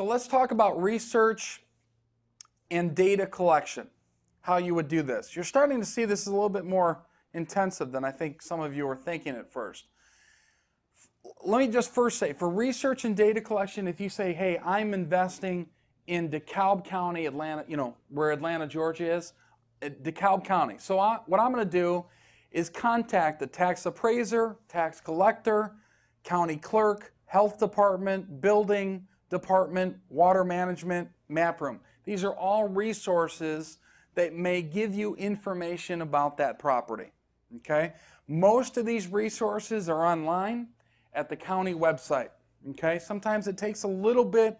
So let's talk about research and data collection, how you would do this. You're starting to see this is a little bit more intensive than I think some of you were thinking at first. Let me just first say, for research and data collection, if you say, hey, I'm investing in DeKalb County, Atlanta, you know, where Atlanta, Georgia is, DeKalb County. So what I'm going to do is contact the tax appraiser, tax collector, county clerk, health department, building department, water management, map room. These are all resources that may give you information about that property. Okay? Most of these resources are online at the county website. Okay? Sometimes it takes a little bit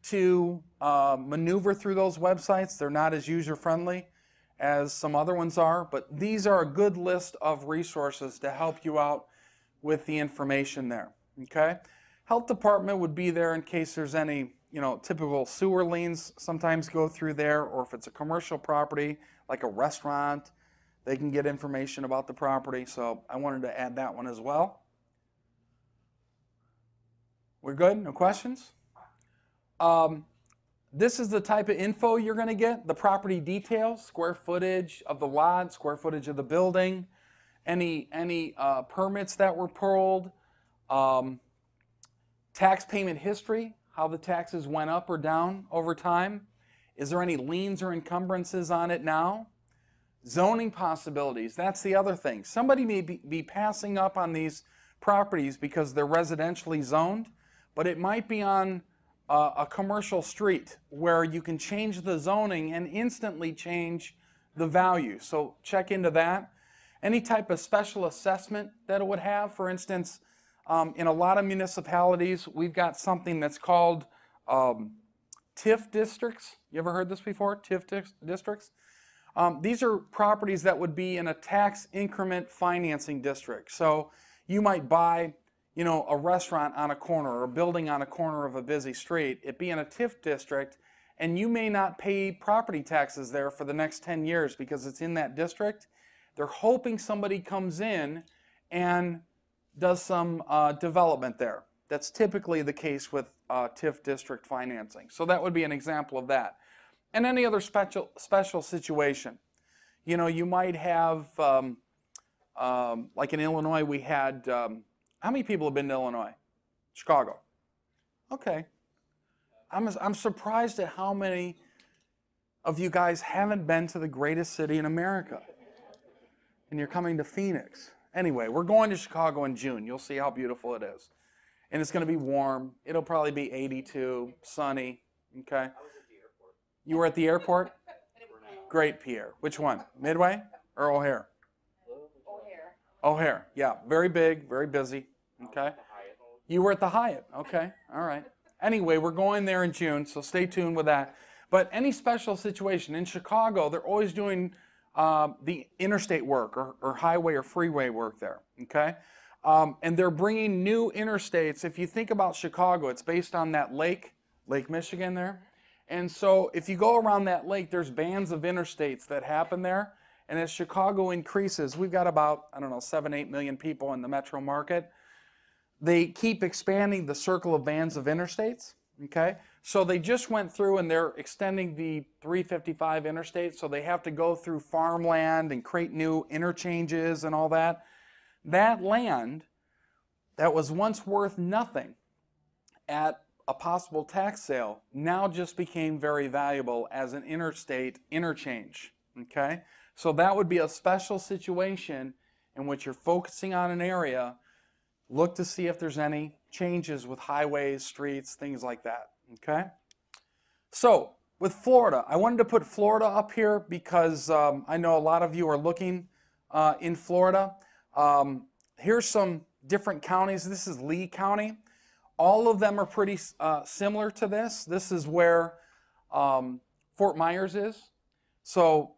to maneuver through those websites. They're not as user-friendly as some other ones are, but these are a good list of resources to help you out with the information there. Okay? Health department would be there in case there's any, you know, typical sewer liens sometimes go through there, or if it's a commercial property like a restaurant, they can get information about the property. So I wanted to add that one as well. We're good? No questions? This is the type of info you're going to get. The property details, square footage of the lot, square footage of the building, any permits that were pulled, tax payment history, how the taxes went up or down over time. Is there any liens or encumbrances on it now? Zoning possibilities, that's the other thing. Somebody may be passing up on these properties because they're residentially zoned, but it might be on a commercial street where you can change the zoning and instantly change the value. So check into that. Any type of special assessment that it would have, for instance, in a lot of municipalities, we've got something that's called TIF districts. You ever heard this before? TIF districts? These are properties that would be in a tax increment financing district. So you might buy, you know, a restaurant on a corner or a building on a corner of a busy street. It'd be in a TIF district, and you may not pay property taxes there for the next 10 years because it's in that district. They're hoping somebody comes in and does some development there. That's typically the case with TIF district financing. So that would be an example of that. And any other special situation. You know, you might have, like in Illinois, we had, how many people have been to Illinois? Chicago. Okay. I'm surprised at how many of you guys haven't been to the greatest city in America. And you're coming to Phoenix. Anyway, we're going to Chicago in June. You'll see how beautiful it is. And it's going to be warm. It'll probably be 82, sunny. Okay? I was at the airport. You were at the airport? Great, Pierre. Which one? Midway or O'Hare? O'Hare. O'Hare. Yeah, very big, very busy. Okay? You were at the Hyatt. Okay, all right. Anyway, we're going there in June, so stay tuned with that. But any special situation, in Chicago, they're always doing the interstate work or highway or freeway work there, okay? And they're bringing new interstates. If you think about Chicago, it's based on that Lake Michigan there. And so if you go around that lake, there's bands of interstates that happen there. And as Chicago increases, we've got about, I don't know, 7-8 million people in the metro market. They keep expanding the circle of bands of interstates, okay? So they just went through and they're extending the 355 interstate, so they have to go through farmland and create new interchanges and all that. That land that was once worth nothing at a possible tax sale now just became very valuable as an interstate interchange, okay? So that would be a special situation in which you're focusing on an area. Look to see if there's any changes with highways, streets, things like that, okay? So with Florida, I wanted to put Florida up here because I know a lot of you are looking in Florida. Here's some different counties. This is Lee County. All of them are pretty similar to this. This is where Fort Myers is. So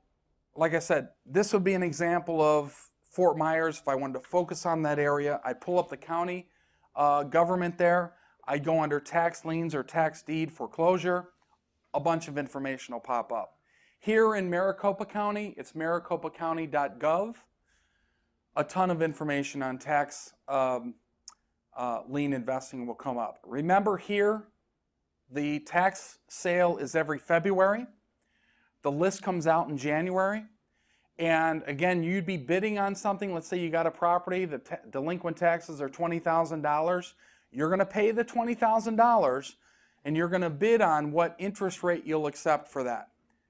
like I said, this would be an example of Fort Myers. If I wanted to focus on that area, I pull up the county government there. I go under tax liens or tax deed foreclosure. A bunch of information will pop up. Here in Maricopa County, it's maricopacounty.gov. A ton of information on tax lien investing will come up. Remember here The tax sale is every February. The list comes out in January. And again, you'd be bidding on something. Let's say you got a property, the delinquent taxes are $20,000. You're going to pay the $20,000 and you're going to bid on what interest rate you'll accept for that.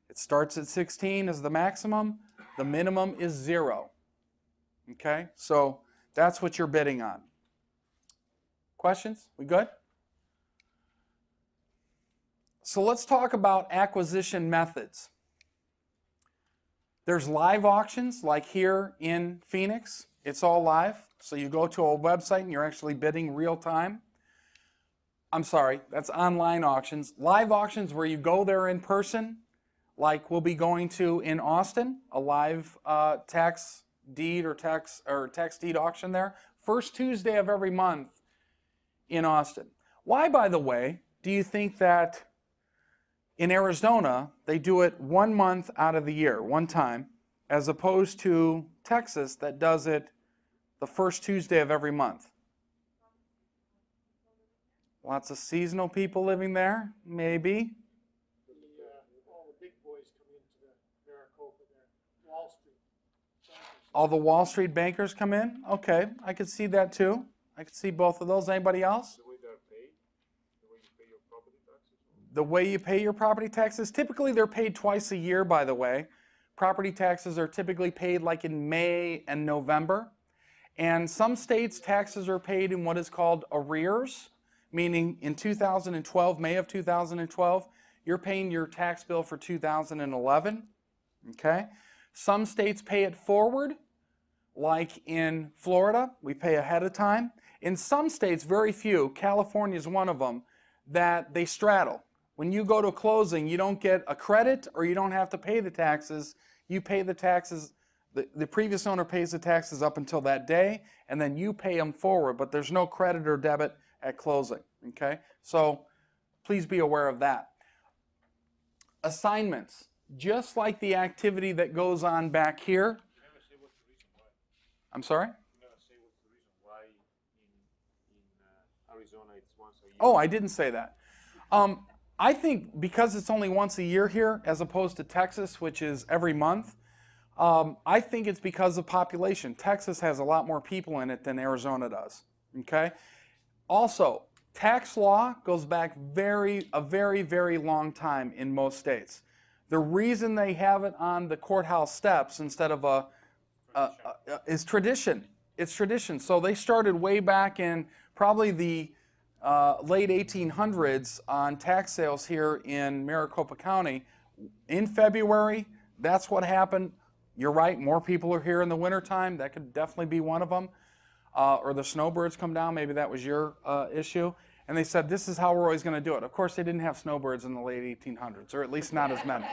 It starts at 16 as the maximum. The minimum is 0. Okay, so that's what you're bidding on. Questions? We good? So let's talk about acquisition methods. There's live auctions, like here in Phoenix. It's all live. So you go to a website and you're actually bidding real time. I'm sorry, that's online auctions. Live auctions where you go there in person, like we'll be going to in Austin, a live tax deed or tax deed auction there. First Tuesday of every month in Austin. Why, by the way, do you think that in Arizona, they do it 1 month out of the year, one time, as opposed to Texas that does it the first Tuesday of every month? Lots of seasonal people living there, maybe. All the big boys come into the Maricopa there, Wall Street. All the Wall Street bankers come in? Okay, I could see that too. I could see both of those. Anybody else? The way you pay your property taxes, typically they're paid twice a year, by the way. Property taxes are typically paid like in May and November. And some states, taxes are paid in what is called arrears, meaning in 2012, May of 2012, you're paying your tax bill for 2011. Okay? Some states pay it forward, like in Florida, we pay ahead of time. In some states, very few, California is one of them, that they straddle. When you go to closing, you don't get a credit or you don't have to pay the taxes. You pay the taxes, the previous owner pays the taxes up until that day, and then you pay them forward, but there's no credit or debit at closing, okay? So please be aware of that. Assignments, just like the activity that goes on back here. I'm sorry? Arizona, it's once a year. Oh, I didn't say that. I think because it's only once a year here, as opposed to Texas, which is every month, I think it's because of population. Texas has a lot more people in it than Arizona does. Okay. Also, tax law goes back a very, very long time in most states. The reason they have it on the courthouse steps instead of is tradition. It's tradition. So they started way back in probably the late 1800s on tax sales here in Maricopa County. In February, that's what happened. You're right, more people are here in the wintertime. That could definitely be one of them. Or the snowbirds come down, maybe that was your issue. And they said, this is how we're always going to do it. Of course, they didn't have snowbirds in the late 1800s, or at least not as many.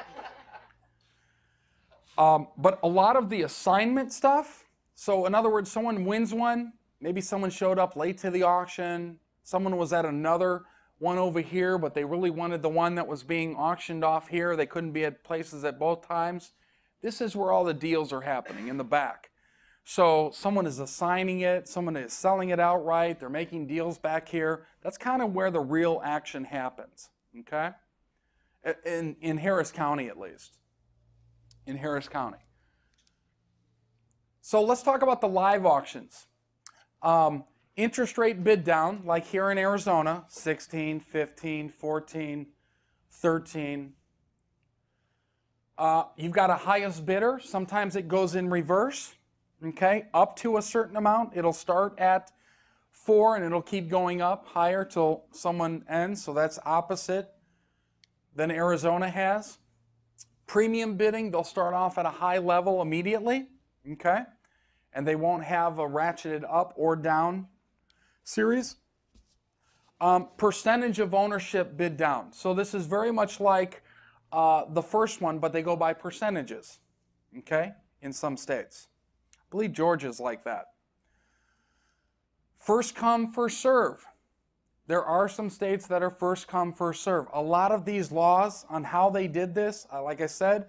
But a lot of the assignment stuff, so in other words, someone wins one, maybe someone showed up late to the auction, someone was at another one over here, but they really wanted the one that was being auctioned off here. They couldn't be at places at both times. This is where all the deals are happening, in the back. So someone is assigning it, someone is selling it outright, they're making deals back here. That's kind of where the real action happens, okay? In Harris County, at least. In Harris County. So let's talk about the live auctions. Interest rate bid down, like here in Arizona, 16, 15, 14, 13. You've got a highest bidder. Sometimes it goes in reverse, okay? Up to a certain amount. It'll start at 4 and it'll keep going up higher till someone ends. So that's opposite than Arizona has. Premium bidding, they'll start off at a high level immediately, okay? And they won't have a ratcheted up or down series. Percentage of ownership bid down. So this is very much like the first one, but they go by percentages, okay, in some states. I believe Georgia's like that. First come, first serve. There are some states that are first come, first serve. A lot of these laws on how they did this, like I said,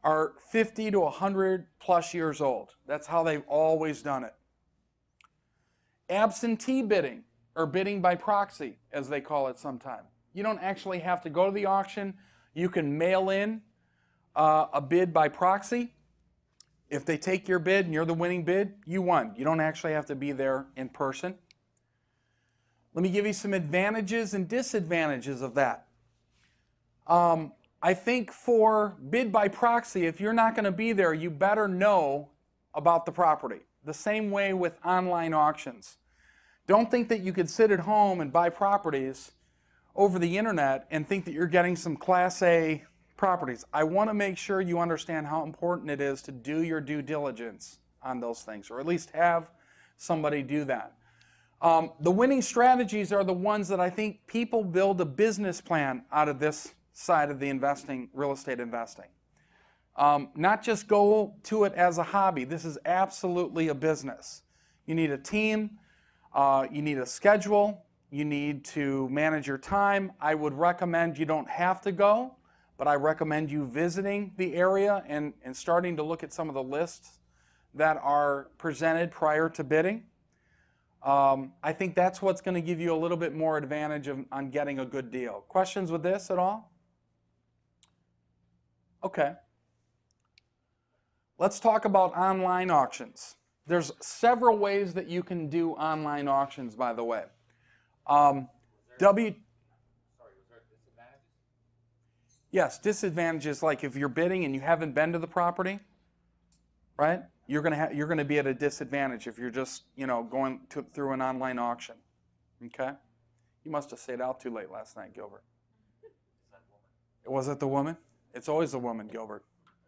are 50 to 100 plus years old. That's how they've always done it. Absentee bidding, or bidding by proxy, as they call it sometimes. You don't actually have to go to the auction. You can mail in a bid by proxy. If they take your bid and you're the winning bid, you won. You don't actually have to be there in person. Let me give you some advantages and disadvantages of that. I think for bid by proxy, if you're not going to be there, you better know about the property. The same way with online auctions. Don't think that you could sit at home and buy properties over the internet and think that you're getting some Class A properties. I want to make sure you understand how important it is to do your due diligence on those things, or at least have somebody do that. The winning strategies are the ones that I think people build a business plan out of this side of the real estate investing. Not just go to it as a hobby. This is absolutely a business. You need a team, you need a schedule, you need to manage your time. I would recommend, you don't have to go, but I recommend you visiting the area and starting to look at some of the lists that are presented prior to bidding. I think that's what's going to give you a little bit more advantage on getting a good deal. Questions with this at all? Okay. Let's talk about online auctions. There's several ways that you can do online auctions, by the way. Yes, disadvantages like if you're bidding and you haven't been to the property, right? You're going to be at a disadvantage if you're just, going through an online auction. Okay? You must have stayed out too late last night, Gilbert. Was it the woman? It's always a woman, Gilbert.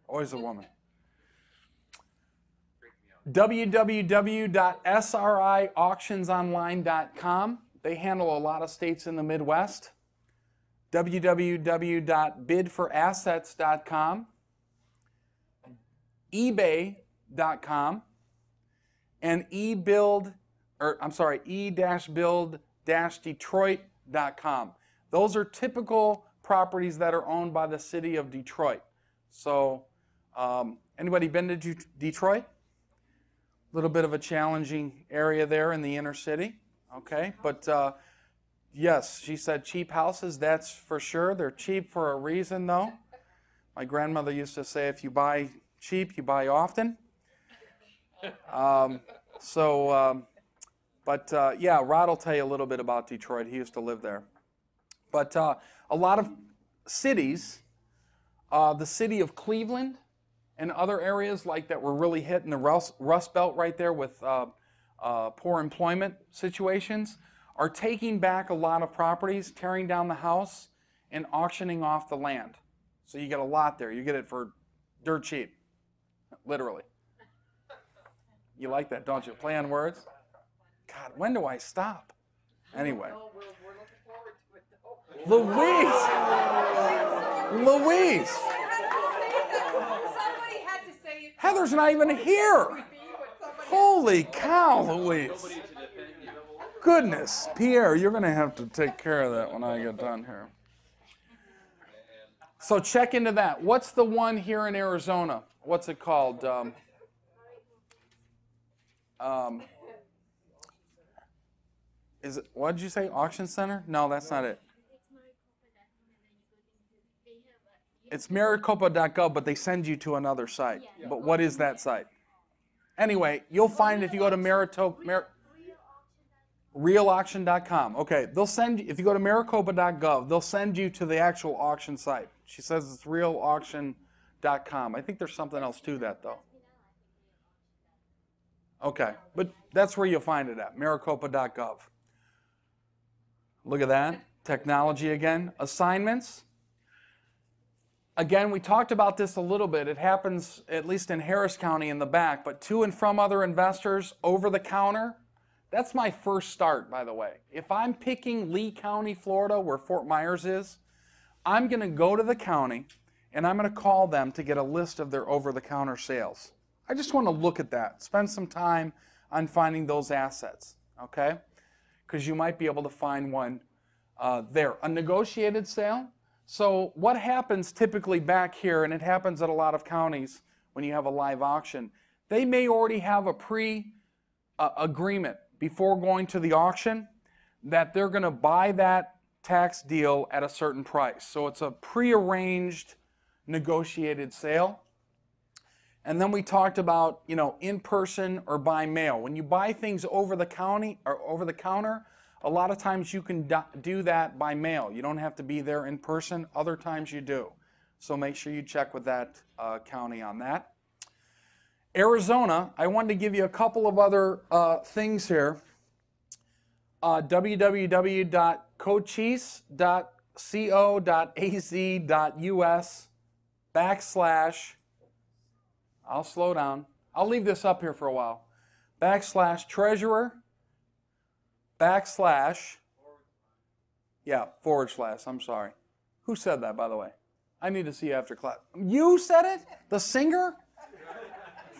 Always a woman. www.sriauctionsonline.com. They handle a lot of states in the Midwest. www.bidforassets.com. ebay.com. And e-build-detroit.com. Those are typical properties that are owned by the city of Detroit. So, anybody been to Detroit? A little bit of a challenging area there in the inner city. Okay, but yes, she said cheap houses, that's for sure. They're cheap for a reason, though. My grandmother used to say, if you buy cheap, you buy often. Yeah, Rod will tell you a little bit about Detroit. He used to live there. But a lot of cities, the city of Cleveland and other areas like that were really hit in the Rust Belt right there with poor employment situations, are taking back a lot of properties, tearing down the house, and auctioning off the land. So you get a lot there. You get it for dirt cheap, literally. You like that, don't you? Play on words? God, when do I stop? Anyway. Louise! Heather's not even here. Holy cow, Louise. Goodness, Pierre, you're going to have to take care of that when I get done here. So check into that. What's the one here in Arizona? What's it called? Is it, what did you say, Auction Center? No, that's not it. It's maricopa.gov, but they send you to another site. But what is that site? Anyway, you'll find if you go to realauction.com. Okay, they'll send you, if you go to maricopa.gov, they'll send you to the actual auction site. She says it's realauction.com. I think there's something else to that, though. Okay, but that's where you'll find it at, maricopa.gov. Look at that. Technology again. Assignments. Again, we talked about this a little bit. It happens at least in Harris County in the back, but to and from other investors over the counter, that's my first start, by the way. If I'm picking Lee County, Florida, where Fort Myers is, I'm going to go to the county and I'm going to call them to get a list of their over-the-counter sales. I just want to look at that, spend some time on finding those assets, okay? Because you might be able to find one there. A negotiated sale. So what happens typically back here, and it happens at a lot of counties when you have a live auction, they may already have a pre-agreement before going to the auction that they're going to buy that tax deal at a certain price. So it's a prearranged, negotiated sale. And then we talked about, in person or by mail. When you buy things over the counter, a lot of times you can do that by mail. You don't have to be there in person. Other times you do. So make sure you check with that county on that. Arizona, I wanted to give you a couple of other things here. www.cochise.co.az.us / I'll slow down. I'll leave this up here for a while. /treasurer / I'm sorry. Who said that, by the way? I need to see you after class. You said it? The singer?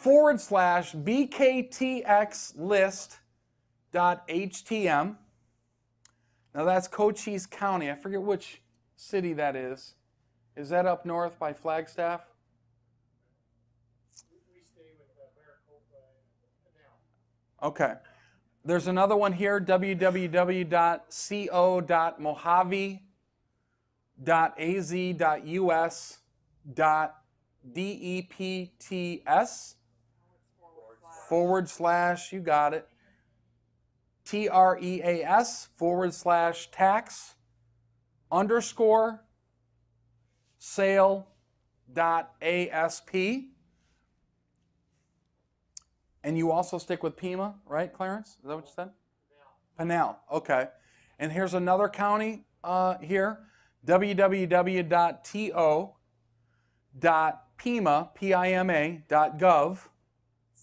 / bktxlist.htm. Now that's Cochise County. I forget which city that is. Is that up north by Flagstaff? We stay with Maricopa and Canal. Okay. There's another one here, www.co.mojave.az.depts / you got it, TREAS / tax _ sale.asp. And you also stick with Pima, right, Clarence? Is that what you said? Pinal. Okay. And here's another county here, www.pima.gov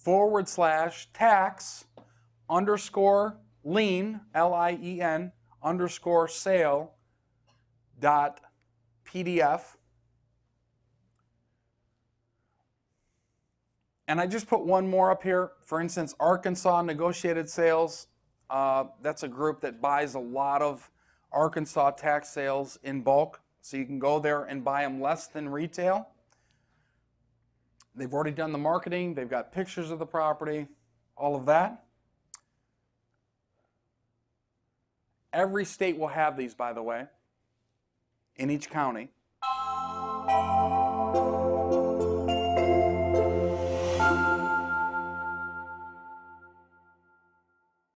/ tax _ lien LIEN _ sale.pdf. And I just put one more up here. For instance, Arkansas Negotiated Sales. That's a group that buys a lot of Arkansas tax sales in bulk. So you can go there and buy them less than retail. They've already done the marketing. They've got pictures of the property, all of that. Every state will have these, by the way, in each county.